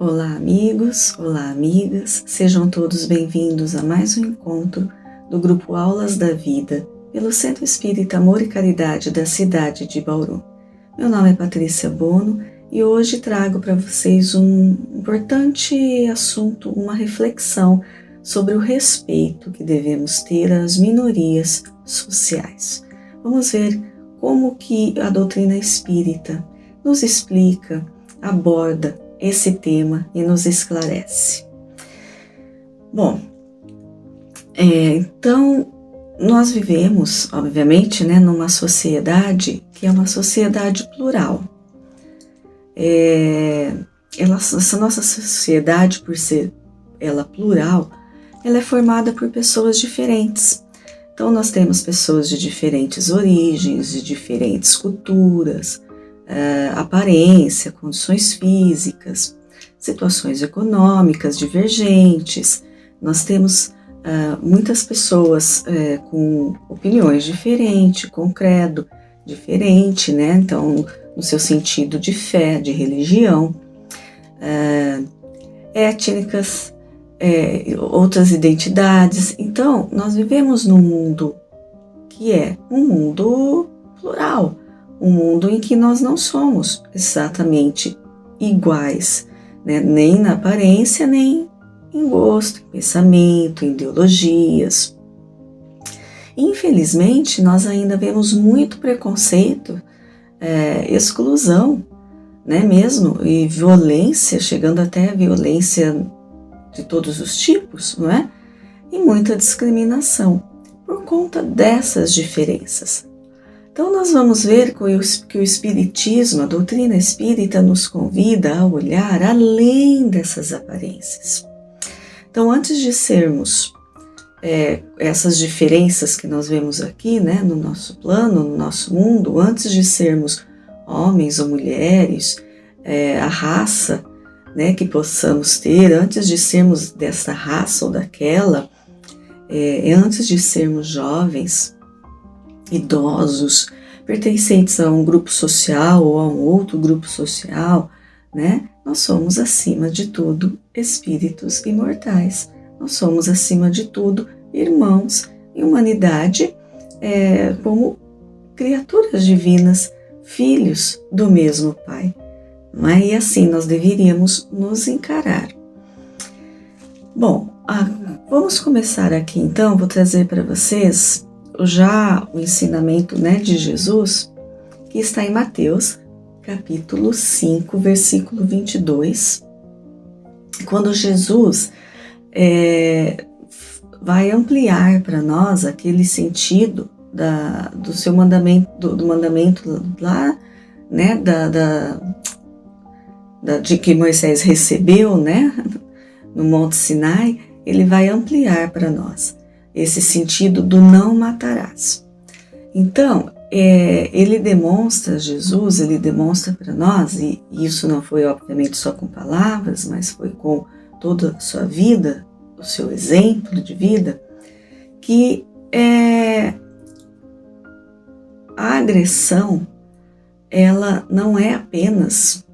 Olá amigos, olá amigas, sejam todos bem-vindos a mais um encontro do grupo Aulas da Vida pelo Centro Espírita Amor e Caridade da cidade de Bauru. Meu nome é Patrícia Bono e hoje trago para vocês um importante assunto, uma reflexão sobre o respeito que devemos ter às minorias sociais. Vamos ver como que a doutrina espírita nos explica, aborda esse tema e nos esclarece. Bom, então nós vivemos, obviamente, numa sociedade que é uma sociedade plural. Essa nossa sociedade, por ser ela plural, ela é formada por pessoas diferentes. Então nós temos pessoas de diferentes origens, de diferentes culturas, aparência, condições físicas, situações econômicas divergentes. Nós temos muitas pessoas com opiniões diferentes, com credo diferente, então no seu sentido de fé, de religião, étnicas, outras identidades. Então nós vivemos num mundo que é um mundo plural, um mundo em que nós não somos exatamente iguais, nem na aparência, nem em gosto, em pensamento, em ideologias. Infelizmente, nós ainda vemos muito preconceito, exclusão, mesmo, e violência, chegando até a violência de todos os tipos, não é? E muita discriminação por conta dessas diferenças. Então nós vamos ver que o Espiritismo, a doutrina espírita, nos convida a olhar além dessas aparências. Então antes de sermos essas diferenças que nós vemos aqui, no nosso plano, no nosso mundo, antes de sermos homens ou mulheres, a raça que possamos ter, antes de sermos dessa raça ou daquela, antes de sermos jovens, idosos, pertencentes a um grupo social ou a um outro grupo social, nós somos acima de tudo espíritos imortais. Nós somos acima de tudo irmãos em humanidade, como criaturas divinas, filhos do mesmo Pai. E assim nós deveríamos nos encarar. Bom, vamos começar aqui então. Vou trazer para vocês já o ensinamento de Jesus, que está em Mateus, capítulo 5, versículo 22, quando Jesus vai ampliar para nós aquele sentido do seu mandamento, do mandamento lá, de que Moisés recebeu, no Monte Sinai. Ele vai ampliar para nós esse sentido do não matarás. Então, Jesus demonstra para nós, e isso não foi obviamente só com palavras, mas foi com toda a sua vida, o seu exemplo de vida, que a agressão, ela não é apenas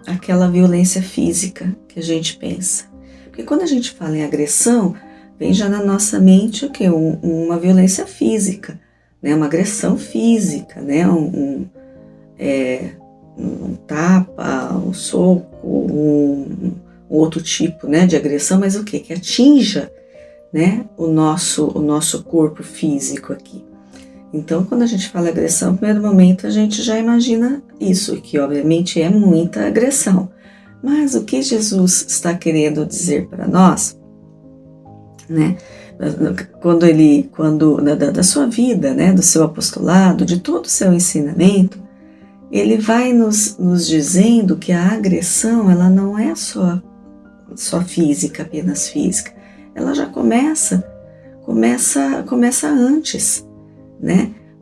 aquela violência física que a gente pensa. Porque quando a gente fala em agressão, vem já na nossa mente o quê? Uma violência física, uma agressão física, um tapa, um soco, um outro tipo de agressão, mas o quê? Que atinja o nosso corpo físico aqui. Então, quando a gente fala agressão, no primeiro momento a gente já imagina isso, que obviamente é muita agressão. Mas o que Jesus está querendo dizer para nós, da sua vida, do seu apostolado, de todo o seu ensinamento, ele vai nos dizendo que a agressão, ela não é só física, apenas física. Ela já começa antes,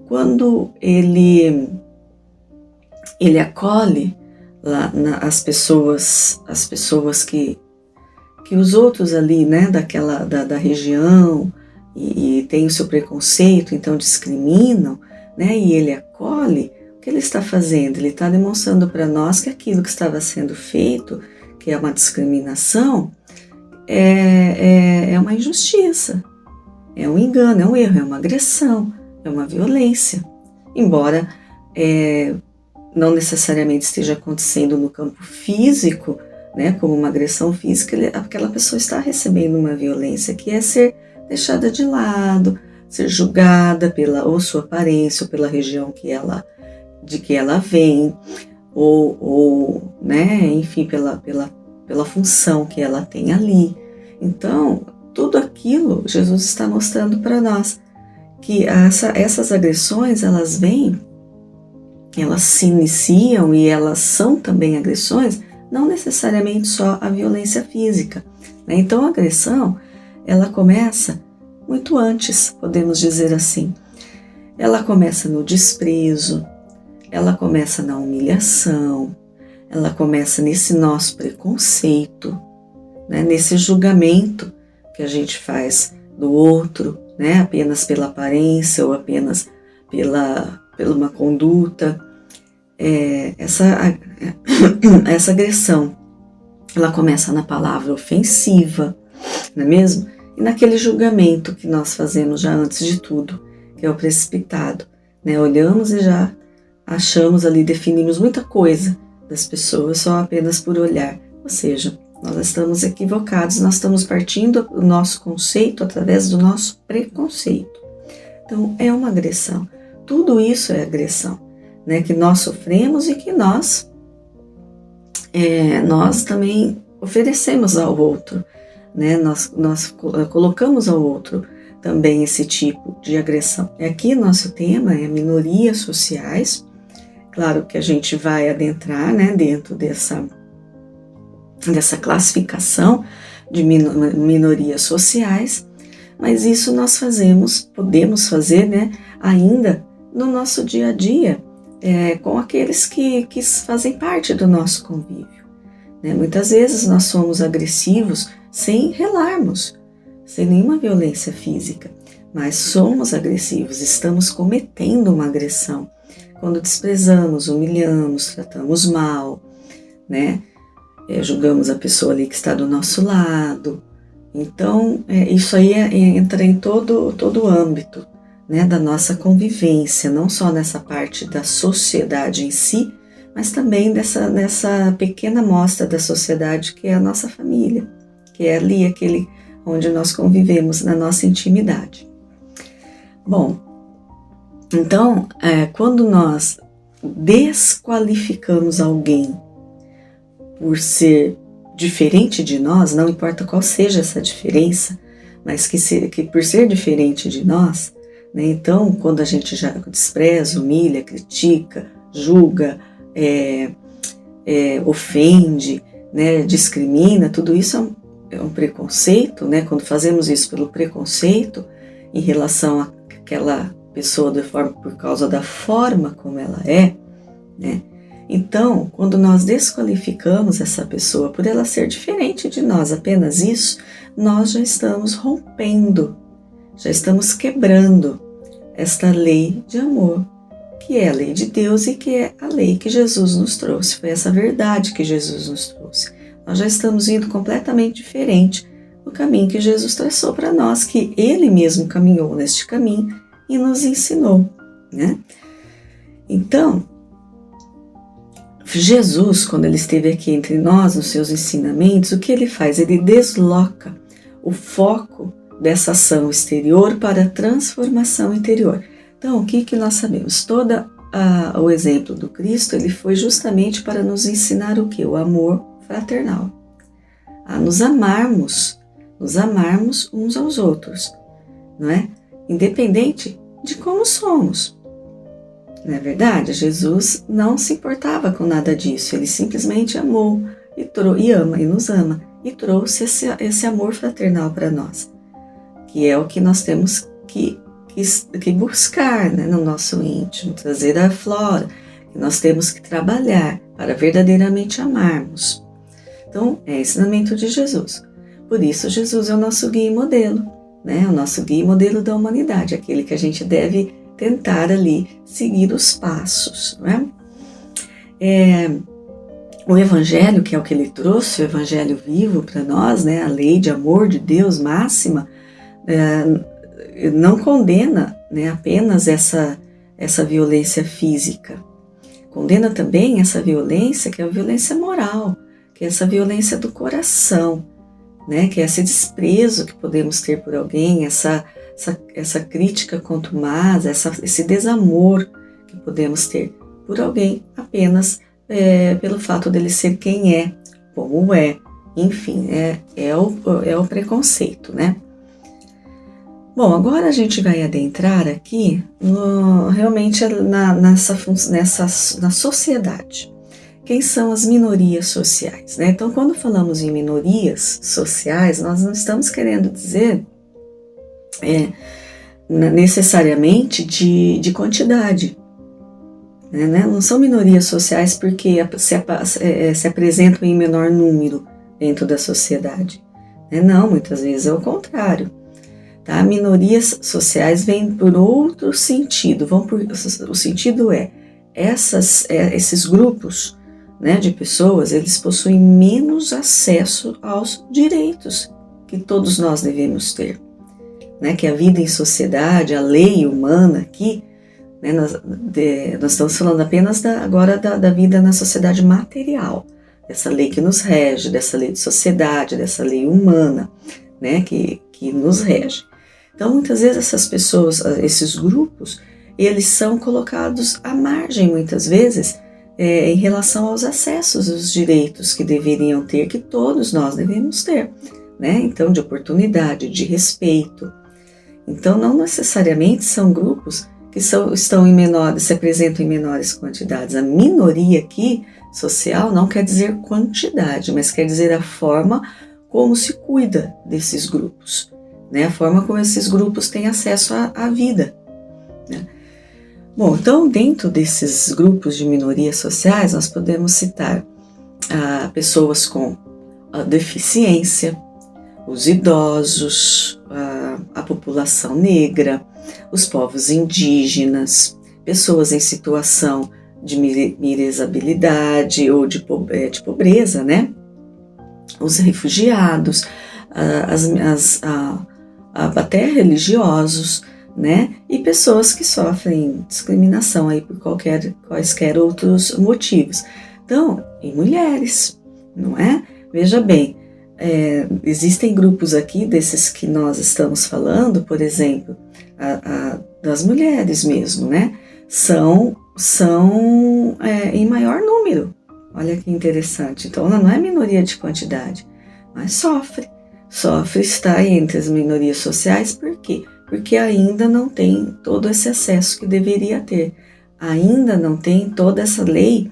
quando ele acolhe lá as pessoas que os outros ali, da região, e tem o seu preconceito, então discriminam, e ele acolhe. O que ele está fazendo? Ele está demonstrando para nós que aquilo que estava sendo feito, que que é uma discriminação, é uma injustiça, é um engano, é um erro, é uma agressão, é uma violência. Embora não necessariamente esteja acontecendo no campo físico, né, como uma agressão física, aquela pessoa está recebendo uma violência, que é ser deixada de lado, ser julgada ou sua aparência, ou pela região de que ela vem, ou né, enfim, pela função que ela tem ali. Então, tudo aquilo Jesus está mostrando para nós, que essas agressões, elas vêm, elas se iniciam e elas são também agressões, não necessariamente só a violência física, né? Então a agressão, ela começa muito antes, podemos dizer assim. Ela começa no desprezo, ela começa na humilhação, ela começa nesse nosso preconceito, né? Nesse julgamento que a gente faz do outro, né? Apenas pela aparência ou apenas pela uma conduta. Essa agressão, ela começa na palavra ofensiva, não é mesmo? E naquele julgamento que nós fazemos já antes de tudo, que é o precipitado, né? Olhamos e já achamos ali, definimos muita coisa das pessoas só apenas por olhar. Ou seja, nós estamos equivocados, nós estamos partindo do nosso conceito através do nosso preconceito. Então, é uma agressão. Tudo isso é agressão, né, que nós sofremos e que nós também oferecemos ao outro, né? Nós colocamos ao outro também esse tipo de agressão. Aqui nosso tema é minorias sociais. Claro que a gente vai adentrar, né, dentro dessa classificação de minorias sociais, mas isso nós podemos fazer, né, ainda no nosso dia a dia, com aqueles que fazem parte do nosso convívio, né? Muitas vezes nós somos agressivos sem relarmos, sem nenhuma violência física, mas somos agressivos, estamos cometendo uma agressão quando desprezamos, humilhamos, tratamos mal, né? Julgamos a pessoa ali que está do nosso lado. Então, isso aí entra em todo o âmbito, né, da nossa convivência, não só nessa parte da sociedade em si, mas também nessa pequena amostra da sociedade que é a nossa família, que é ali aquele onde nós convivemos na nossa intimidade. Bom, então, quando nós desqualificamos alguém por ser diferente de nós, não importa qual seja essa diferença, mas que por ser diferente de nós, né, então quando a gente já despreza, humilha, critica, julga, ofende, né, discrimina, tudo isso é um preconceito, né? Quando fazemos isso pelo preconceito em relação àquela pessoa por causa da forma como ela é, né? Então, quando nós desqualificamos essa pessoa por ela ser diferente de nós, apenas isso, nós já estamos rompendo, já estamos quebrando esta lei de amor, que é a lei de Deus e que é a lei que Jesus nos trouxe. Foi essa verdade que Jesus nos trouxe. Nós já estamos indo completamente diferente do caminho que Jesus traçou para nós, que Ele mesmo caminhou neste caminho e nos ensinou, né? Então, Jesus, quando Ele esteve aqui entre nós, nos seus ensinamentos, o que Ele faz? Ele desloca o foco dessa ação exterior para a transformação interior. Então, o que nós sabemos? Todo o exemplo do Cristo, ele foi justamente para nos ensinar o quê? O amor fraternal. A nos amarmos uns aos outros, não é? Independente de como somos. Não é verdade? Jesus não se importava com nada disso, ele simplesmente amou e ama e nos ama e trouxe esse amor fraternal para nós, que é o que nós temos que buscar, né, no nosso íntimo, trazer à flora, que nós temos que trabalhar para verdadeiramente amarmos. Então, é ensinamento de Jesus. Por isso, Jesus é o nosso guia e modelo, né? O nosso guia e modelo da humanidade, aquele que a gente deve tentar ali seguir os passos, não é? O Evangelho, que é o que ele trouxe, o Evangelho vivo para nós, né, a lei de amor de Deus máxima, não condena, né, apenas essa violência física. Condena também essa violência, que é a violência moral, que é essa violência do coração, né, que é esse desprezo que podemos ter por alguém, essa crítica contumaz, esse desamor que podemos ter por alguém apenas pelo fato dele ser quem é, como é, enfim, é o preconceito, né? Bom, agora a gente vai adentrar aqui realmente na sociedade. Quem são as minorias sociais, né? Então, quando falamos em minorias sociais, nós não estamos querendo dizer necessariamente de quantidade. Né? Não são minorias sociais porque se apresentam em menor número dentro da sociedade. Né? Não, muitas vezes é o contrário. Tá? Minorias sociais vêm por outro sentido. O sentido esses grupos, né, de pessoas, eles possuem menos acesso aos direitos que todos nós devemos ter. Né? Que a vida em sociedade, a lei humana aqui, né, nós estamos falando apenas agora da vida na sociedade material, dessa lei que nos rege, dessa lei de sociedade, dessa lei humana, né, que nos rege. Então, muitas vezes essas pessoas, esses grupos, eles são colocados à margem, muitas vezes, em relação aos acessos, os direitos que deveriam ter, que todos nós devemos ter, né? Então, de oportunidade, de respeito. Então, não necessariamente são grupos que estão em menores, se apresentam em menores quantidades. A minoria aqui, social, não quer dizer quantidade, mas quer dizer a forma como se cuida desses grupos, né? A forma como esses grupos têm acesso à vida, né? Bom, então, dentro desses grupos de minorias sociais, nós podemos citar pessoas com deficiência, os idosos, a população negra, os povos indígenas, pessoas em situação de miserabilidade ou de pobreza, né? Os refugiados, até religiosos, né? E pessoas que sofrem discriminação aí por quaisquer outros motivos. Então, e mulheres, não é? Veja bem, existem grupos aqui desses que nós estamos falando, por exemplo, das mulheres mesmo, né? São em maior número. Olha que interessante. Então, ela não é minoria de quantidade, mas sofre, está entre as minorias sociais. Por quê? Porque ainda não tem todo esse acesso que deveria ter. Ainda não tem toda essa lei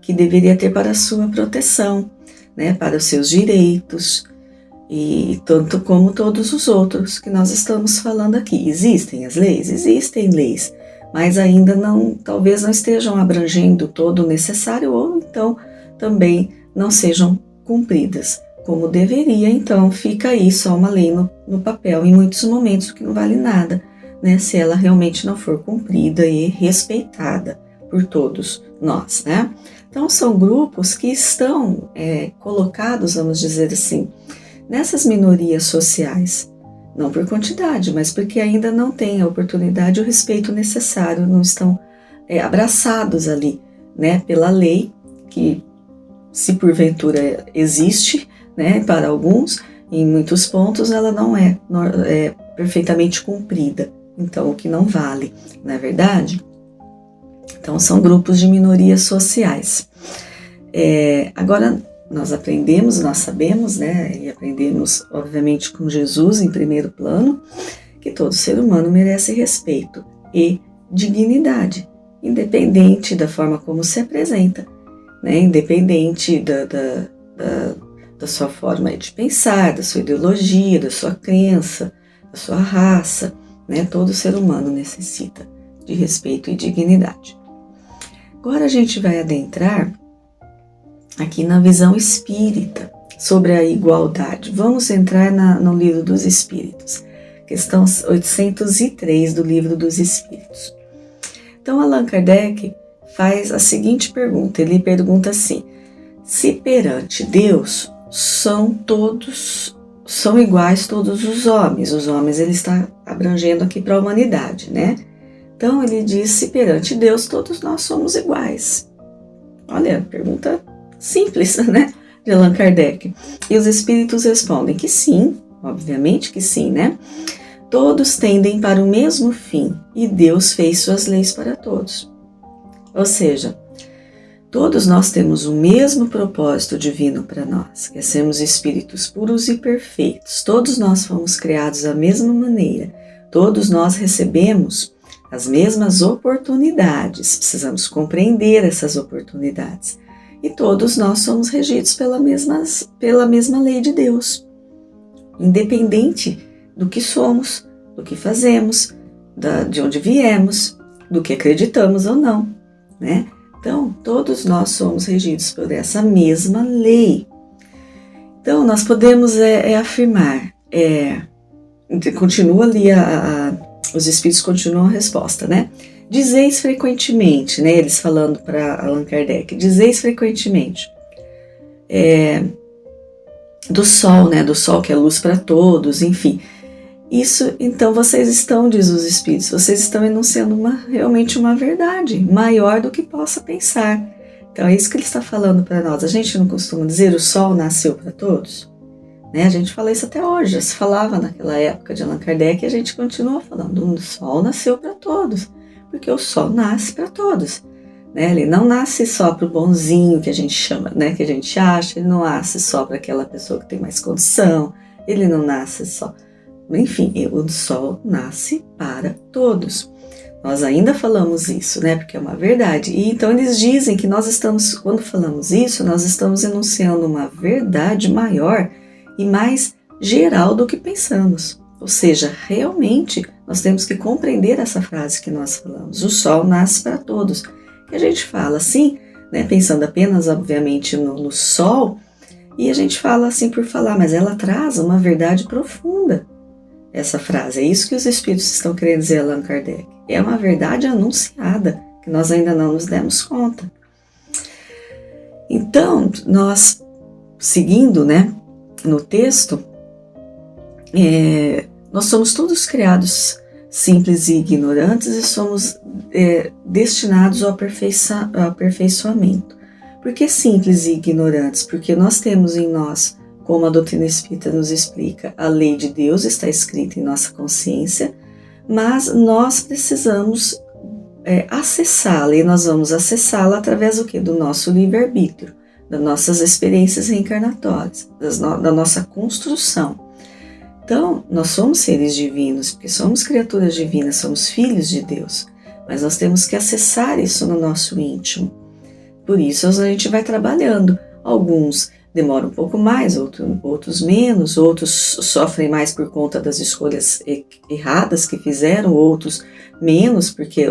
que deveria ter para a sua proteção, né? Para os seus direitos, e tanto como todos os outros que nós estamos falando aqui. Existem as leis? Existem leis, mas ainda talvez não estejam abrangendo todo o necessário, ou então também não sejam cumpridas como deveria. Então fica aí só uma lei no papel em muitos momentos, que não vale nada, né, se ela realmente não for cumprida e respeitada por todos nós, né? Então são grupos que estão colocados, vamos dizer assim, nessas minorias sociais, não por quantidade, mas porque ainda não têm a oportunidade e o respeito necessário, não estão abraçados ali, né, pela lei, que se porventura existe, né, para alguns, em muitos pontos ela não é perfeitamente cumprida, então o que não vale, não é verdade? Então são grupos de minorias sociais. Agora nós sabemos, né, e aprendemos obviamente com Jesus em primeiro plano, que todo ser humano merece respeito e dignidade, independente da forma como se apresenta, né, independente da sua forma de pensar, da sua ideologia, da sua crença, da sua raça, né, todo ser humano necessita de respeito e dignidade. Agora a gente vai adentrar aqui na visão espírita sobre a igualdade. Vamos entrar no Livro dos Espíritos, questão 803 do Livro dos Espíritos. Então Allan Kardec faz a seguinte pergunta, ele pergunta assim: Se perante Deus são iguais todos os homens ele está abrangendo aqui para a humanidade, né? Então ele diz, se perante Deus todos nós somos iguais. Olha, pergunta simples, né? De Allan Kardec. E os espíritos respondem que sim, obviamente que sim, né? Todos tendem para o mesmo fim e Deus fez suas leis para todos. Ou seja, todos nós temos o mesmo propósito divino para nós, que é sermos espíritos puros e perfeitos. Todos nós fomos criados da mesma maneira. Todos nós recebemos as mesmas oportunidades. Precisamos compreender essas oportunidades. E todos nós somos regidos pela mesma lei de Deus. Independente do que somos, do que fazemos, de onde viemos, do que acreditamos ou não, né? Então, todos nós somos regidos por essa mesma lei. Então, nós podemos afirmar, continua ali, os espíritos continuam a resposta, né? Dizeis frequentemente, né? Eles falando para Allan Kardec, dizeis frequentemente do sol, né? Do sol que é luz para todos, enfim. Isso, então, vocês estão, diz os espíritos, vocês estão enunciando realmente uma verdade maior do que possa pensar. Então, é isso que ele está falando para nós. A gente não costuma dizer o sol nasceu para todos? Né? A gente fala isso até hoje, já se falava naquela época de Allan Kardec e a gente continua falando, o sol nasceu para todos, porque o sol nasce para todos. Né? Ele não nasce só para o bonzinho que a gente chama, né? Que a gente acha, ele não nasce só para aquela pessoa que tem mais condição, ele não nasce só... Enfim, o sol nasce para todos. Nós ainda falamos isso, né? Porque é uma verdade. E então eles dizem que nós estamos, quando falamos isso, nós estamos enunciando uma verdade maior e mais geral do que pensamos. Ou seja, realmente nós temos que compreender essa frase que nós falamos. O sol nasce para todos. E a gente fala assim, né? Pensando apenas, obviamente, no sol, e a gente fala assim por falar, mas ela traz uma verdade profunda. Essa frase, é isso que os espíritos estão querendo dizer a Allan Kardec. É uma verdade anunciada, que nós ainda não nos demos conta. Então, nós, seguindo, né, no texto, nós somos todos criados simples e ignorantes e somos destinados ao aperfeiçoamento. Por que simples e ignorantes? Porque nós temos em nós, como a doutrina espírita nos explica, a lei de Deus está escrita em nossa consciência, mas nós precisamos acessá-la, e nós vamos acessá-la através do quê? Do nosso livre-arbítrio, das nossas experiências reencarnatórias, da nossa construção. Então, nós somos seres divinos, porque somos criaturas divinas, somos filhos de Deus, mas nós temos que acessar isso no nosso íntimo. Por isso a gente vai trabalhando. Alguns demoram um pouco mais, outros menos, outros sofrem mais por conta das escolhas erradas que fizeram, outros menos, porque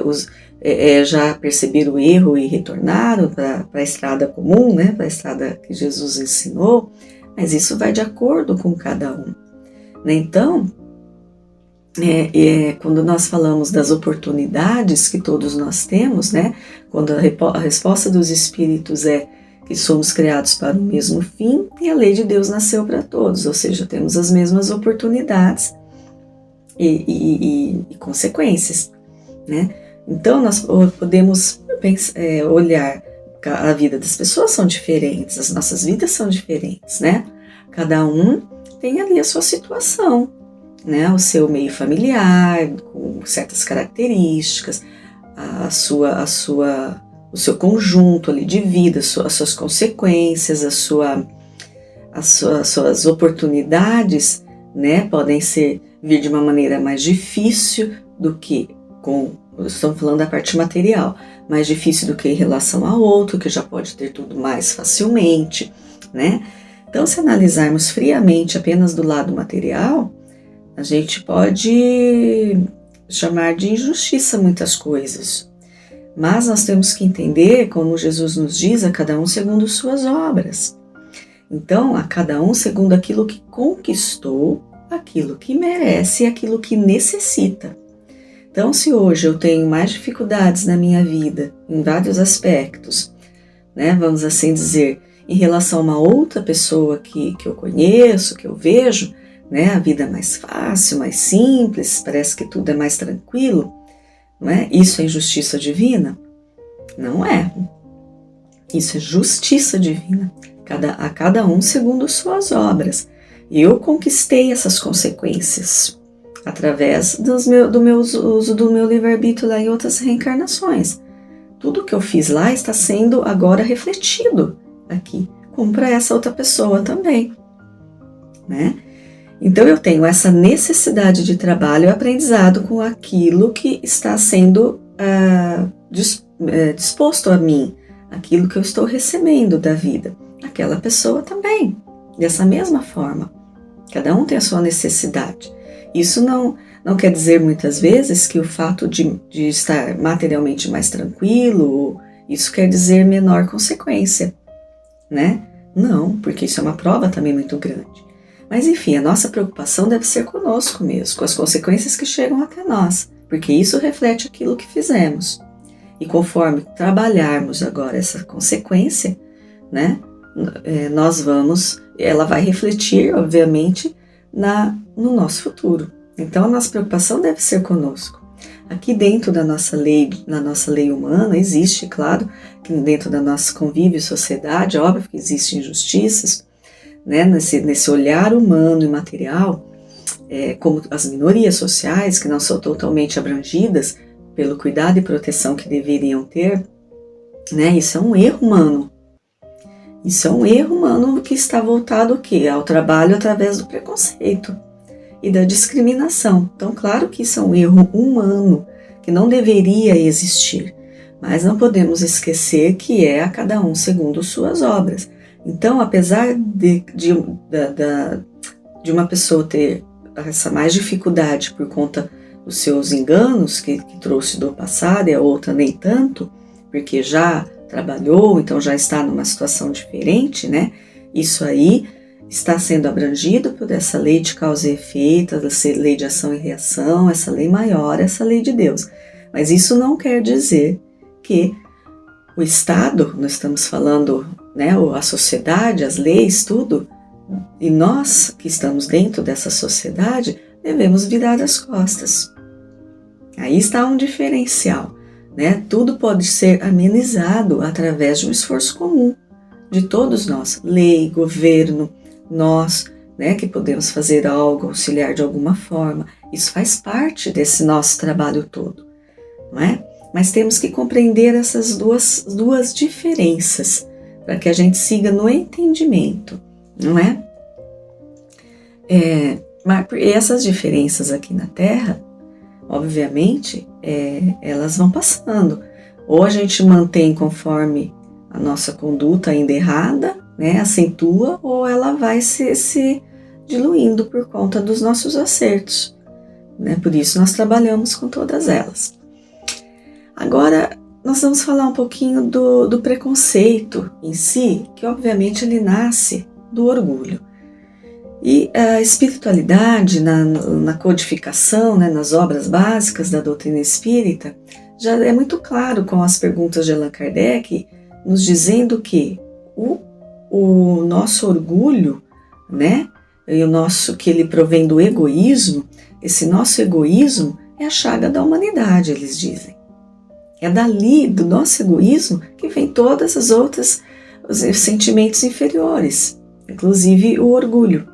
já perceberam o erro e retornaram para a estrada comum, né, para a estrada que Jesus ensinou, mas isso vai de acordo com cada um. Né? Então, quando nós falamos das oportunidades que todos nós temos, né, quando a resposta dos espíritos é que somos criados para o mesmo fim e a lei de Deus nasceu para todos, ou seja, temos as mesmas oportunidades e consequências, né? Então, nós podemos olhar, a vida das pessoas são diferentes, as nossas vidas são diferentes, né? Cada um tem ali a sua situação, né? O seu meio familiar, com certas características, o seu conjunto ali de vida, as suas consequências, as suas oportunidades, né, podem vir de uma maneira mais difícil do que estamos falando da parte material, mais difícil do que em relação ao outro, que já pode ter tudo mais facilmente, né? Então, se analisarmos friamente apenas do lado material, a gente pode chamar de injustiça muitas coisas. Mas nós temos que entender, como Jesus nos diz, a cada um segundo suas obras. Então, a cada um segundo aquilo que conquistou, aquilo que merece e aquilo que necessita. Então, se hoje eu tenho mais dificuldades na minha vida, em vários aspectos, né, vamos assim dizer, em relação a uma outra pessoa que eu conheço, que eu vejo, né, a vida é mais fácil, mais simples, parece que tudo é mais tranquilo, não é? Isso é injustiça divina? Não é. Isso é justiça divina, a cada um segundo suas obras. Eu conquistei essas consequências através uso do meu livre-arbítrio lá em outras reencarnações. Tudo que eu fiz lá está sendo agora refletido aqui, como para essa outra pessoa também, né? Então eu tenho essa necessidade de trabalho e aprendizado com aquilo que está sendo disposto a mim, aquilo que eu estou recebendo da vida. Aquela pessoa também, dessa mesma forma. Cada um tem a sua necessidade. Isso não quer dizer muitas vezes que o fato de estar materialmente mais tranquilo, isso quer dizer menor consequência, né? Não, porque isso é uma prova também muito grande. Mas enfim, a nossa preocupação deve ser conosco mesmo, com as consequências que chegam até nós, porque isso reflete aquilo que fizemos. E conforme trabalharmos agora essa consequência, né, ela vai refletir, obviamente, no nosso futuro. Então a nossa preocupação deve ser conosco. Aqui dentro da nossa lei humana, existe, claro, que dentro da nossa convívio e sociedade, óbvio que existem injustiças, né, nesse olhar humano e material, como as minorias sociais, que não são totalmente abrangidas pelo cuidado e proteção que deveriam ter, né, isso é um erro humano. Isso é um erro humano que está voltado ao trabalho através do preconceito e da discriminação. Então, claro que isso é um erro humano, que não deveria existir, mas não podemos esquecer que é a cada um segundo suas obras. Então, apesar de uma pessoa ter essa mais dificuldade por conta dos seus enganos que trouxe do passado, e a outra nem tanto, porque já trabalhou, então já está numa situação diferente, né? Isso aí está sendo abrangido por essa lei de causa e efeito, essa lei de ação e reação, essa lei maior, essa lei de Deus. Mas isso não quer dizer que o Estado, nós estamos falando, né, a sociedade, as leis, tudo, e nós que estamos dentro dessa sociedade, devemos virar as costas. Aí está um diferencial, né? Tudo pode ser amenizado através de um esforço comum de todos nós, lei, governo, nós, né, que podemos fazer algo, auxiliar de alguma forma. Isso faz parte desse nosso trabalho todo, não é? Mas temos que compreender essas duas diferenças para que a gente siga no entendimento, não é? Mas essas diferenças aqui na Terra, obviamente, elas vão passando. Ou a gente mantém conforme a nossa conduta ainda errada, né, acentua, ou ela vai se diluindo por conta dos nossos acertos, né? Por isso nós trabalhamos com todas elas. Agora, nós vamos falar um pouquinho do preconceito em si, que obviamente ele nasce do orgulho. E a espiritualidade, na codificação, né, nas obras básicas da doutrina espírita, já é muito claro com as perguntas de Allan Kardec, nos dizendo que o nosso orgulho, né, e que ele provém do egoísmo, esse nosso egoísmo é a chaga da humanidade, eles dizem. É dali, do nosso egoísmo, que vem todas as outras, os sentimentos inferiores, inclusive o orgulho,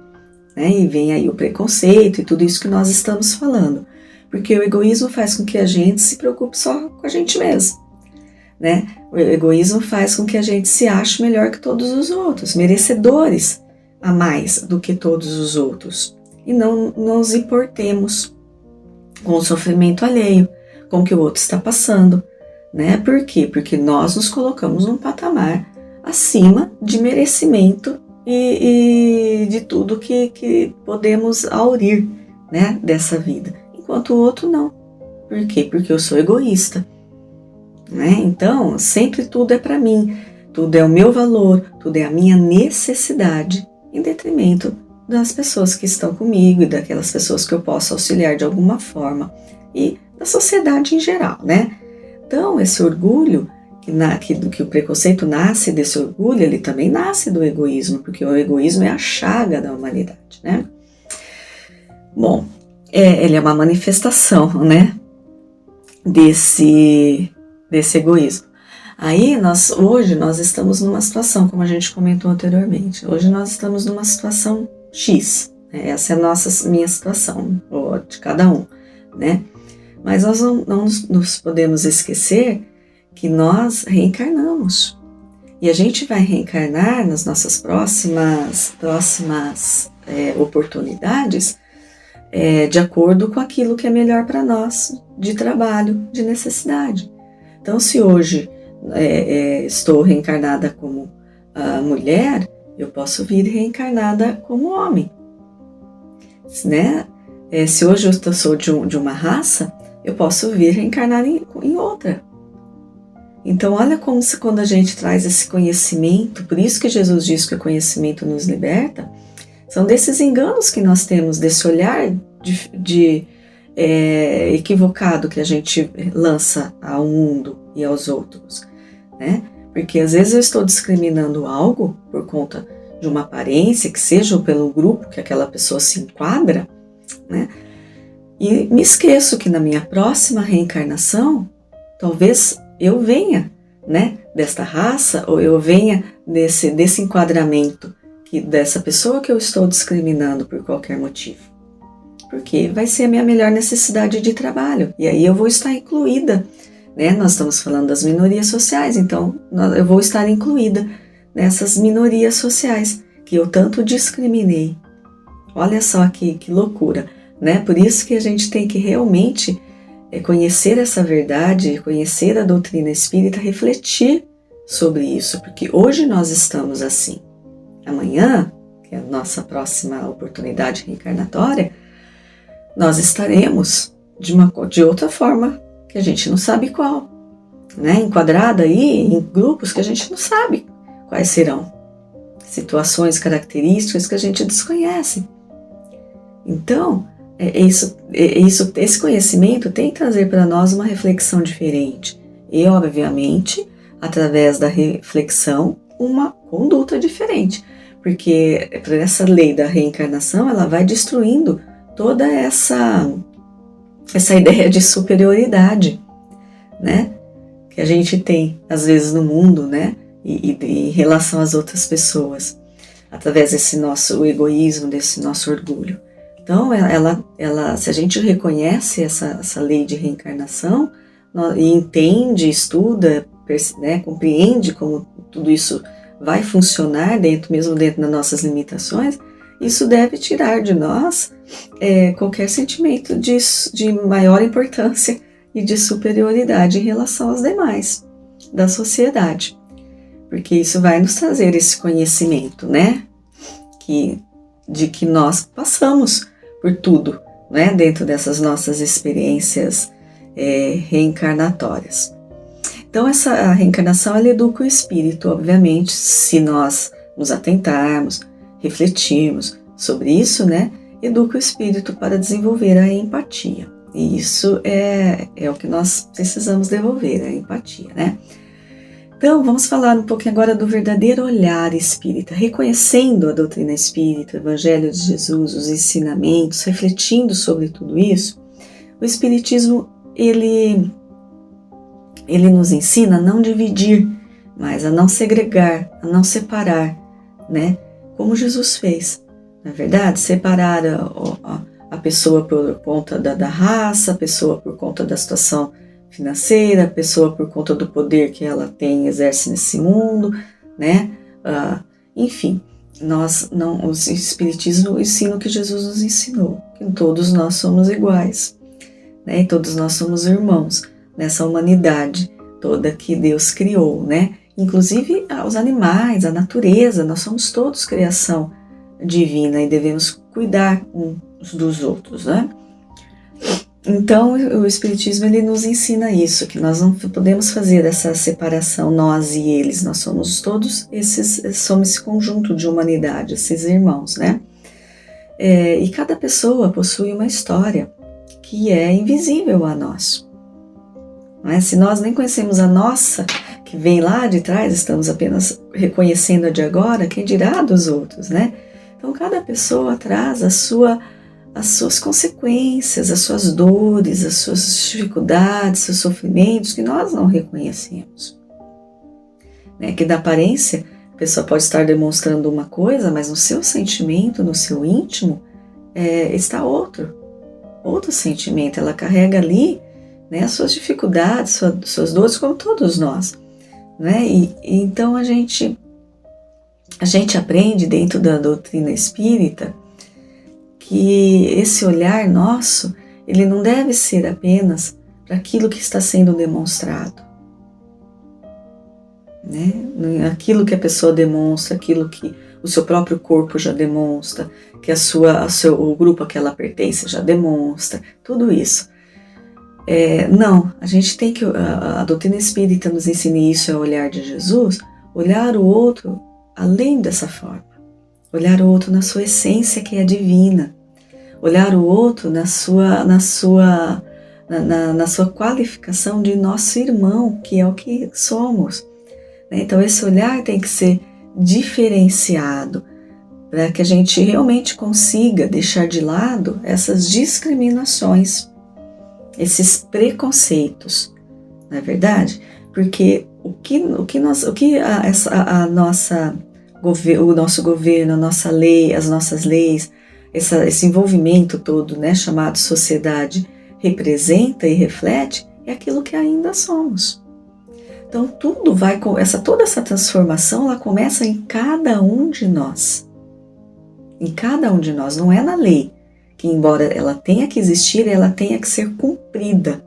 né? E vem aí o preconceito e tudo isso que nós estamos falando, porque o egoísmo faz com que a gente se preocupe só com a gente mesmo, né? O egoísmo faz com que a gente se ache melhor que todos os outros, merecedores a mais do que todos os outros, e não nos importemos com o sofrimento alheio, com o que o outro está passando, né? Por quê? Porque nós nos colocamos num patamar acima de merecimento e de tudo que podemos aurir, né, dessa vida, enquanto o outro não. Por quê? Porque eu sou egoísta, né? Então, sempre tudo é para mim, tudo é o meu valor, tudo é a minha necessidade, em detrimento das pessoas que estão comigo e daquelas pessoas que eu posso auxiliar de alguma forma, e da sociedade em geral, né? Então, esse orgulho, que o preconceito nasce desse orgulho, ele também nasce do egoísmo, porque o egoísmo é a chaga da humanidade, né? Bom, ele é uma manifestação, né, desse egoísmo. Aí, hoje nós estamos numa situação, como a gente comentou anteriormente, hoje nós estamos numa situação X, né? Essa é a minha situação, ou de cada um, né? Mas nós não nos podemos esquecer que nós reencarnamos. E a gente vai reencarnar nas nossas próximas oportunidades de acordo com aquilo que é melhor para nós, de trabalho, de necessidade. Então, se hoje estou reencarnada como mulher, eu posso vir reencarnada como homem, né? Se hoje eu sou de uma raça, eu posso vir reencarnar em outra. Então, olha como quando a gente traz esse conhecimento, por isso que Jesus diz que o conhecimento nos liberta, são desses enganos que nós temos, desse olhar equivocado que a gente lança ao mundo e aos outros, né? Porque às vezes eu estou discriminando algo por conta de uma aparência, que seja ou pelo grupo que aquela pessoa se enquadra, né? E me esqueço que na minha próxima reencarnação, talvez eu venha, né, desta raça, ou eu venha desse enquadramento dessa pessoa que eu estou discriminando por qualquer motivo. Porque vai ser a minha melhor necessidade de trabalho. E aí eu vou estar incluída, né? Nós estamos falando das minorias sociais, então eu vou estar incluída nessas minorias sociais que eu tanto discriminei. Olha só que loucura, né? Por isso que a gente tem que realmente conhecer essa verdade, conhecer a doutrina espírita, refletir sobre isso, porque hoje nós estamos assim. Amanhã, que é a nossa próxima oportunidade reencarnatória, nós estaremos de outra forma, que a gente não sabe qual, né? Enquadrada aí em grupos que a gente não sabe quais serão, situações, características que a gente desconhece. Então, esse conhecimento tem que trazer para nós uma reflexão diferente e, obviamente, através da reflexão, uma conduta diferente, porque por essa lei da reencarnação, ela vai destruindo toda essa ideia de superioridade, né, que a gente tem às vezes no mundo, né, e em relação às outras pessoas, através desse nosso egoísmo, desse nosso orgulho. Então, se a gente reconhece essa lei de reencarnação e entende, estuda, né, compreende como tudo isso vai funcionar mesmo dentro das nossas limitações, isso deve tirar de nós qualquer sentimento de maior importância e de superioridade em relação aos demais da sociedade. Porque isso vai nos trazer esse conhecimento, né, de que nós passamos por tudo, né, dentro dessas nossas experiências reencarnatórias. Então, a reencarnação, ela educa o espírito, obviamente, se nós nos atentarmos, refletirmos sobre isso, né, educa o espírito para desenvolver a empatia. E isso é o que nós precisamos desenvolver, a empatia, né? Então, vamos falar um pouquinho agora do verdadeiro olhar espírita, reconhecendo a doutrina espírita, o Evangelho de Jesus, os ensinamentos, refletindo sobre tudo isso. O Espiritismo, ele nos ensina a não dividir, mas a não segregar, a não separar, né? Como Jesus fez, na verdade, separar a pessoa por conta da raça, a pessoa por conta da situação financeira, a pessoa por conta do poder que ela tem, exerce nesse mundo, né? Enfim, o Espiritismo ensina o que Jesus nos ensinou, que todos nós somos iguais, né? E todos nós somos irmãos nessa humanidade toda que Deus criou, né? Inclusive os animais, a natureza, nós somos todos criação divina e devemos cuidar uns dos outros, né? Então, o Espiritismo, ele nos ensina isso, que nós não podemos fazer essa separação, nós e eles, nós somos todos somos esse conjunto de humanidade, esses irmãos, né? E cada pessoa possui uma história que é invisível a nós. Não é? Se nós nem conhecemos a nossa, que vem lá de trás, estamos apenas reconhecendo a de agora, quem dirá dos outros, né? Então cada pessoa traz as suas consequências, as suas dores, as suas dificuldades, seus sofrimentos que nós não reconhecemos. Né? Que da aparência a pessoa pode estar demonstrando uma coisa, mas no seu sentimento, no seu íntimo, está outro sentimento. Ela carrega ali, né, as suas dificuldades, suas dores, como todos nós. Né? E então a gente aprende dentro da doutrina espírita que esse olhar nosso, ele não deve ser apenas para aquilo que está sendo demonstrado. Né? Aquilo que a pessoa demonstra, aquilo que o seu próprio corpo já demonstra, que o grupo a que ela pertence já demonstra, tudo isso. Não, a gente tem que, a doutrina espírita nos ensina isso, é o olhar de Jesus, olhar o outro além dessa forma, olhar o outro na sua essência que é divina, olhar o outro na sua qualificação de nosso irmão, que é o que somos. Então esse olhar tem que ser diferenciado para que a gente realmente consiga deixar de lado essas discriminações, esses preconceitos, não é verdade? Porque o nosso governo, a nossa lei, as nossas leis, esse envolvimento todo, né, chamado sociedade, representa e reflete é aquilo que ainda somos. Então toda essa transformação, ela começa em cada um de nós. Em cada um de nós, não é na lei, que embora ela tenha que existir, ela tenha que ser cumprida.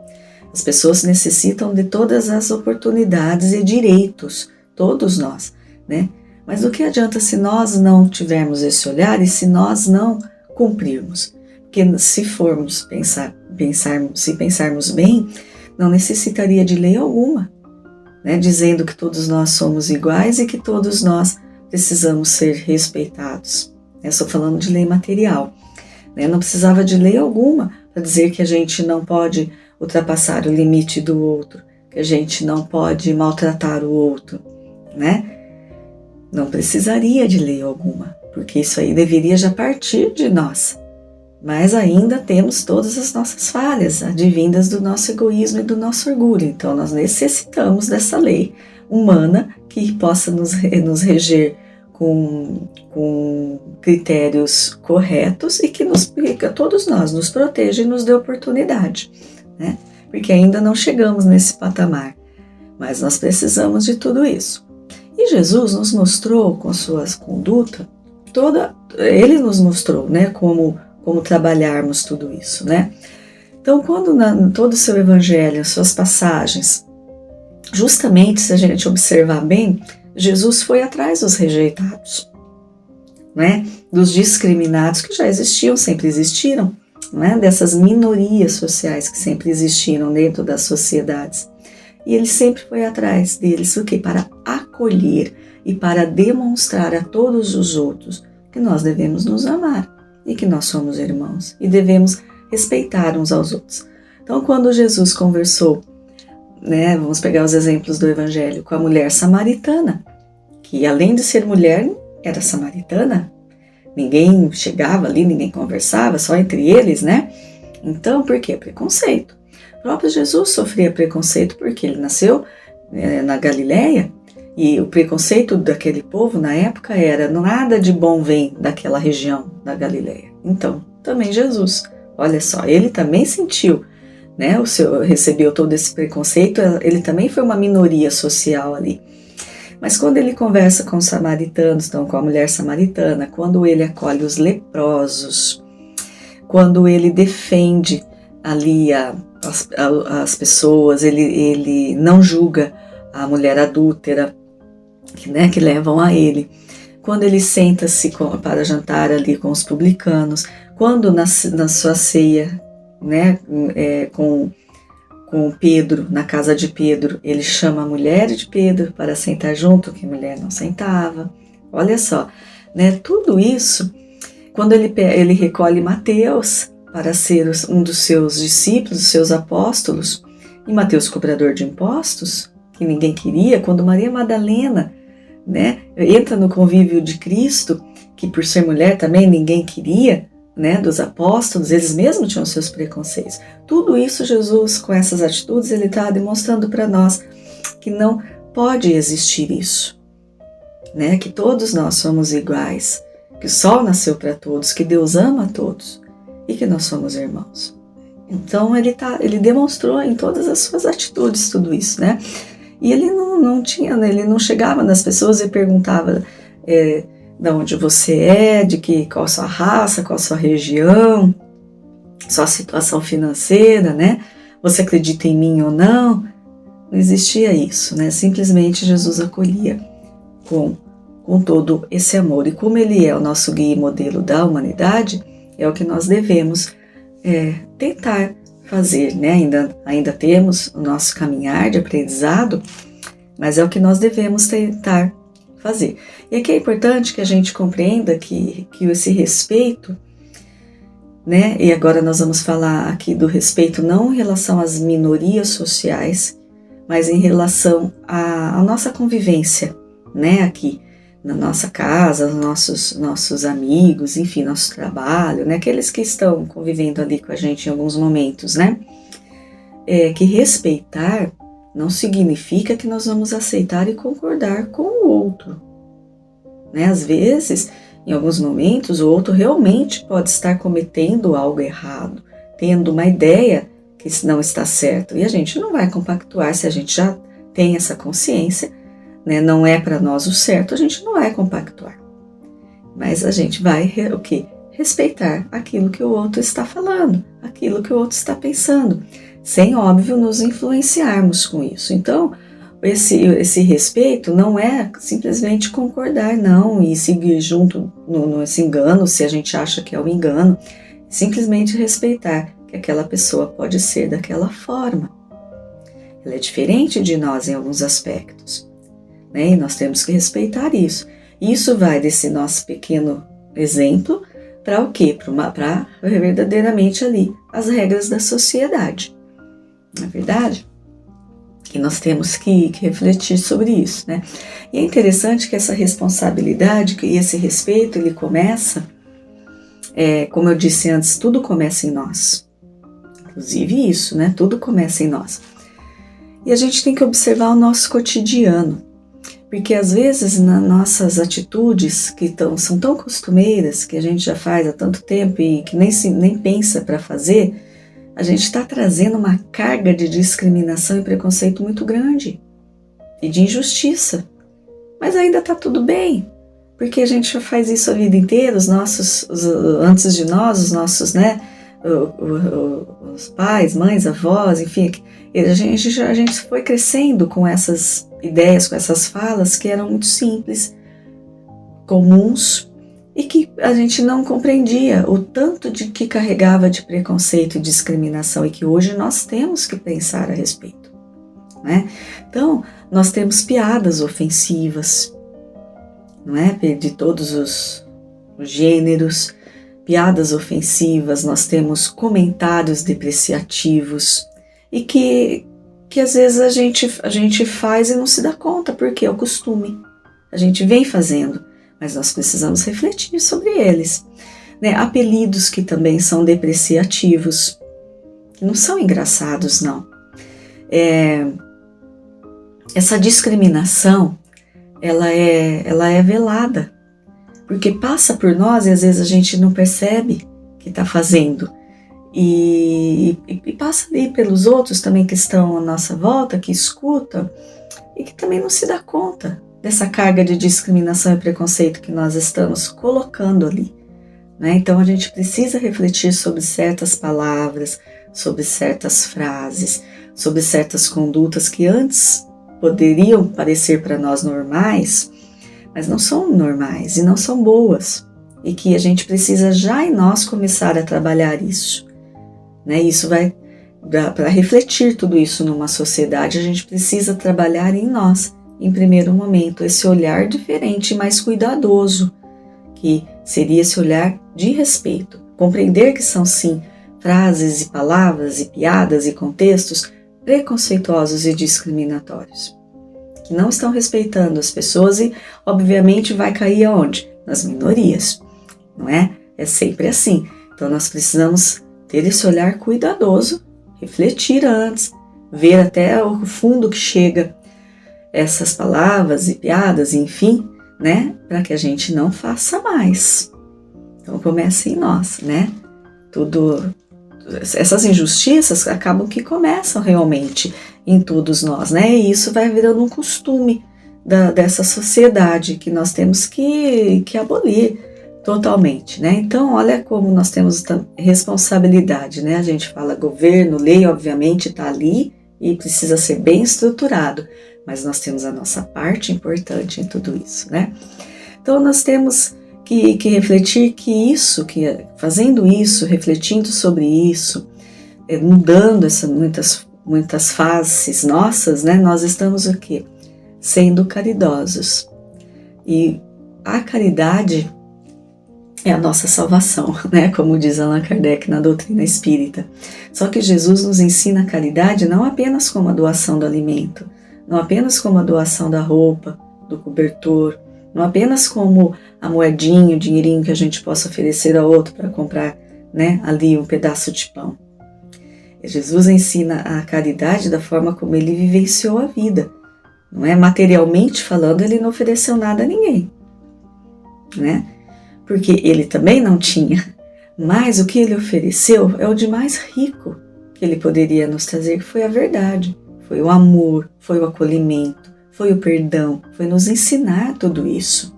As pessoas necessitam de todas as oportunidades e direitos, todos nós, né? Mas do que adianta se nós não tivermos esse olhar e se nós não cumprirmos? Porque se formos pensarmos bem, não necessitaria de lei alguma, né? Dizendo que todos nós somos iguais e que todos nós precisamos ser respeitados. Eu estou falando de lei material. Né? Não precisava de lei alguma para dizer que a gente não pode ultrapassar o limite do outro, que a gente não pode maltratar o outro, né? Não precisaria de lei alguma, porque isso aí deveria já partir de nós. Mas ainda temos todas as nossas falhas, advindas do nosso egoísmo e do nosso orgulho. Então nós necessitamos dessa lei humana que possa nos reger com critérios corretos e que a todos nós nos proteja e nos dê oportunidade, né? Porque ainda não chegamos nesse patamar, mas nós precisamos de tudo isso. E Jesus nos mostrou com suas condutas, ele nos mostrou, né, como trabalharmos tudo isso, né? Então, quando todo o seu evangelho, suas passagens, justamente se a gente observar bem, Jesus foi atrás dos rejeitados, né? Dos discriminados que já existiam, sempre existiram, né? Dessas minorias sociais que sempre existiram dentro das sociedades. E ele sempre foi atrás deles, o quê? Para acolher e para demonstrar a todos os outros que nós devemos nos amar e que nós somos irmãos e devemos respeitar uns aos outros. Então, quando Jesus conversou, né, vamos pegar os exemplos do Evangelho, com a mulher samaritana, que além de ser mulher, era samaritana, ninguém chegava ali, ninguém conversava, só entre eles, né? Então, por quê? Preconceito. O próprio Jesus sofria preconceito porque ele nasceu na Galileia e o preconceito daquele povo na época era nada de bom vem daquela região da Galileia. Então, também Jesus, olha só, ele também sentiu, né, recebeu todo esse preconceito, ele também foi uma minoria social ali. Mas quando ele conversa com os samaritanos, então com a mulher samaritana, quando ele acolhe os leprosos, quando ele defende ali as pessoas, ele não julga a mulher adúltera, né, que levam a ele. Quando ele senta-se para jantar ali com os publicanos, quando na sua ceia, né, com Pedro, na casa de Pedro, ele chama a mulher de Pedro para sentar junto, que a mulher não sentava. Olha só, né, tudo isso, quando ele recolhe Mateus para ser um dos seus discípulos, dos seus apóstolos, e Mateus, cobrador de impostos, que ninguém queria, quando Maria Madalena, né, entra no convívio de Cristo, que por ser mulher também ninguém queria, né, dos apóstolos, eles mesmos tinham seus preconceitos. Tudo isso Jesus, com essas atitudes, ele está demonstrando para nós que não pode existir isso, né, que todos nós somos iguais, que o sol nasceu para todos, que Deus ama a todos e que nós somos irmãos. Então ele demonstrou em todas as suas atitudes tudo isso, né? E ele ele não chegava nas pessoas e perguntava de onde você é, qual a sua raça, qual a sua região, sua situação financeira, né? Você acredita em mim ou não? Não existia isso, né? Simplesmente Jesus acolhia com todo esse amor. E como ele é o nosso guia e modelo da humanidade, é o que nós devemos tentar fazer, né? Ainda temos o nosso caminhar de aprendizado, mas é o que nós devemos tentar fazer. E aqui é importante que a gente compreenda que esse respeito, né? E agora nós vamos falar aqui do respeito não em relação às minorias sociais, mas em relação à nossa convivência, né? Aqui na nossa casa, nossos amigos, enfim, nosso trabalho, né? Aqueles que estão convivendo ali com a gente em alguns momentos, né? Que respeitar não significa que nós vamos aceitar e concordar com o outro, né? Às vezes, em alguns momentos, o outro realmente pode estar cometendo algo errado, tendo uma ideia que não está certo, e a gente não vai compactuar se a gente já tem essa consciência, né? Não é para nós o certo, a gente não vai compactuar. Mas a gente vai o quê? Respeitar aquilo que o outro está falando, aquilo que o outro está pensando, sem, óbvio, nos influenciarmos com isso. Então, esse respeito não é simplesmente concordar, não, e seguir junto nesse engano, se a gente acha que é um engano, simplesmente respeitar que aquela pessoa pode ser daquela forma. Ela é diferente de nós em alguns aspectos, né? E nós temos que respeitar isso. Isso vai desse nosso pequeno exemplo para o quê? Para verdadeiramente ali as regras da sociedade. Não é verdade? E nós temos que refletir sobre isso, né? E é interessante que essa responsabilidade e esse respeito, ele começa, como eu disse antes, tudo começa em nós. Inclusive isso, né? Tudo começa em nós. E a gente tem que observar o nosso cotidiano, porque às vezes nas nossas atitudes que são tão costumeiras, que a gente já faz há tanto tempo e que nem pensa para fazer, a gente está trazendo uma carga de discriminação e preconceito muito grande e de injustiça. Mas ainda está tudo bem, porque a gente já faz isso a vida inteira, antes de nós, os nossos, né, os pais, mães, avós, enfim, a gente foi crescendo com essas ideias, com essas falas que eram muito simples, comuns, e que a gente não compreendia o tanto de que carregava de preconceito e discriminação, e que hoje nós temos que pensar a respeito, né? Então, nós temos piadas ofensivas, não é? De todos os gêneros, piadas ofensivas, nós temos comentários depreciativos, e que às vezes a gente faz e não se dá conta, porque é o costume, a gente vem fazendo, mas nós precisamos refletir sobre eles, né? Apelidos que também são depreciativos, que não são engraçados, não. Essa discriminação, ela é velada, porque passa por nós e às vezes a gente não percebe que está fazendo, e passa ali pelos outros também que estão à nossa volta, que escutam, e que também não se dá conta dessa carga de discriminação e preconceito que nós estamos colocando ali, né? Então a gente precisa refletir sobre certas palavras, sobre certas frases, sobre certas condutas que antes poderiam parecer para nós normais, mas não são normais e não são boas, e que a gente precisa já em nós começar a trabalhar isso, né? Isso vai para refletir tudo isso numa sociedade, a gente precisa trabalhar em nós, em primeiro momento, esse olhar diferente e mais cuidadoso, que seria esse olhar de respeito, compreender que são sim frases e palavras e piadas e contextos preconceituosos e discriminatórios, que não estão respeitando as pessoas e, obviamente, vai cair aonde? Nas minorias, não é? É sempre assim. Então, nós precisamos ter esse olhar cuidadoso, refletir antes, ver até o fundo que chega essas palavras e piadas, enfim, né? Para que a gente não faça mais. Então, começa em nós, né? Essas injustiças acabam que começam realmente em todos nós, né? E isso vai virando um costume dessa sociedade que nós temos que abolir totalmente, né? Então, olha como nós temos responsabilidade, né? A gente fala governo, lei, obviamente está ali e precisa ser bem estruturado, mas nós temos a nossa parte importante em tudo isso, né? Então, nós temos que refletir que fazendo isso, refletindo sobre isso, mudando muitas faces nossas, né? Nós estamos o quê? Sendo caridosos. E a caridade é a nossa salvação, né? Como diz Allan Kardec na doutrina espírita. Só que Jesus nos ensina a caridade não apenas como a doação do alimento, não apenas como a doação da roupa, do cobertor, não apenas como a moedinha, o dinheirinho que a gente possa oferecer a outro para comprar, né, ali um pedaço de pão. Jesus ensina a caridade da forma como ele vivenciou a vida. Não é? Materialmente falando, ele não ofereceu nada a ninguém, né? Porque ele também não tinha. Mas o que ele ofereceu é o de mais rico que ele poderia nos trazer, que foi a verdade. Foi o amor, foi o acolhimento, foi o perdão, foi nos ensinar tudo isso.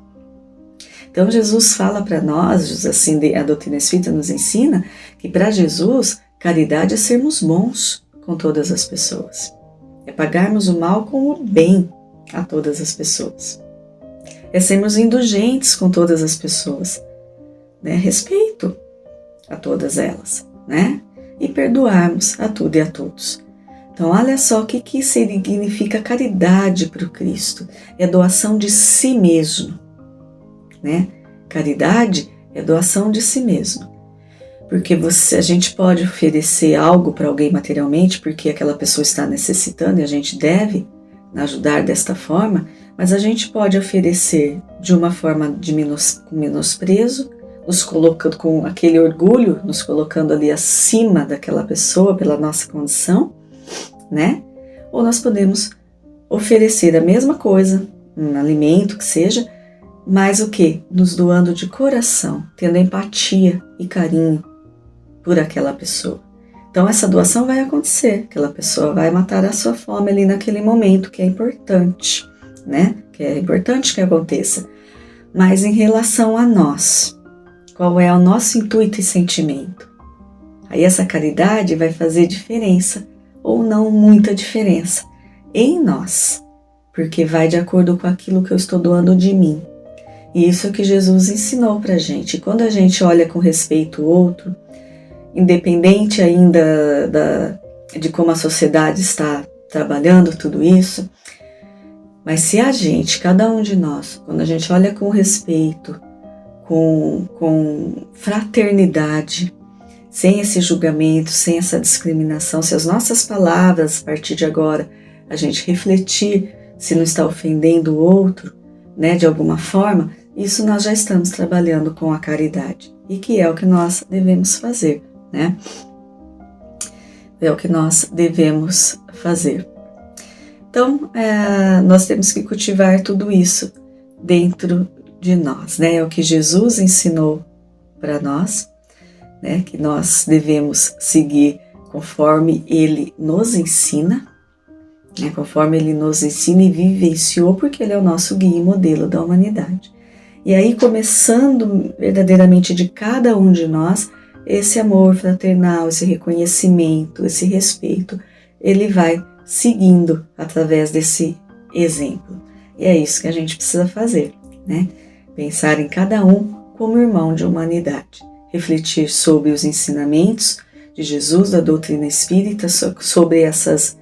Então Jesus fala para nós, assim, a doutrina espírita nos ensina, que para Jesus, caridade é sermos bons com todas as pessoas. É pagarmos o mal com o bem a todas as pessoas. É sermos indulgentes com todas as pessoas, né? Respeito a todas elas, né? E perdoarmos a tudo e a todos. Então, olha só o que significa caridade para o Cristo. É doação de si mesmo, né? Caridade é doação de si mesmo. Porque a gente pode oferecer algo para alguém materialmente, porque aquela pessoa está necessitando e a gente deve ajudar desta forma, mas a gente pode oferecer de uma forma de menosprezo, nos colocando com aquele orgulho, nos colocando ali acima daquela pessoa pela nossa condição, né? Ou nós podemos oferecer a mesma coisa, um alimento que seja, mas o quê? Nos doando de coração, tendo empatia e carinho por aquela pessoa. Então essa doação vai acontecer, aquela pessoa vai matar a sua fome ali naquele momento, que é importante, né? Que é importante que aconteça. Mas em relação a nós, qual é o nosso intuito e sentimento? Aí essa caridade vai fazer diferença, ou não muita diferença, em nós, porque vai de acordo com aquilo que eu estou doando de mim. E isso é o que Jesus ensinou pra gente. Quando a gente olha com respeito o outro, independente ainda de como a sociedade está trabalhando tudo isso, mas se a gente, cada um de nós, quando a gente olha com respeito, com fraternidade, sem esse julgamento, sem essa discriminação, se as nossas palavras, a partir de agora, a gente refletir se não está ofendendo o outro, né, de alguma forma, isso nós já estamos trabalhando com a caridade, e que é o que nós devemos fazer, né? É o que nós devemos fazer. Então, nós temos que cultivar tudo isso dentro de nós, né? É o que Jesus ensinou para nós, né? Que nós devemos seguir conforme Ele nos ensina, né? Conforme Ele nos ensina e vivenciou, porque Ele é o nosso guia e modelo da humanidade. E aí, começando verdadeiramente de cada um de nós, esse amor fraternal, esse reconhecimento, esse respeito, ele vai seguindo através desse exemplo. E é isso que a gente precisa fazer, né? Pensar em cada um como irmão de humanidade. Refletir sobre os ensinamentos de Jesus, da doutrina espírita, sobre essas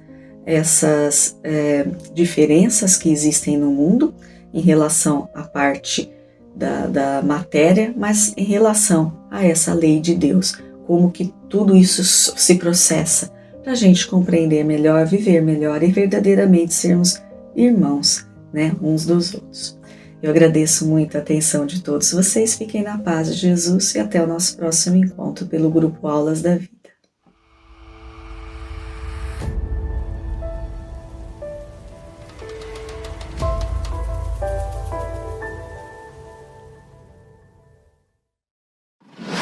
diferenças que existem no mundo em relação à parte da matéria, mas em relação a essa lei de Deus, como que tudo isso se processa para a gente compreender melhor, viver melhor e verdadeiramente sermos irmãos, né, uns dos outros. Eu agradeço muito a atenção de todos vocês, fiquem na paz de Jesus e até o nosso próximo encontro pelo Grupo Aulas da Vida.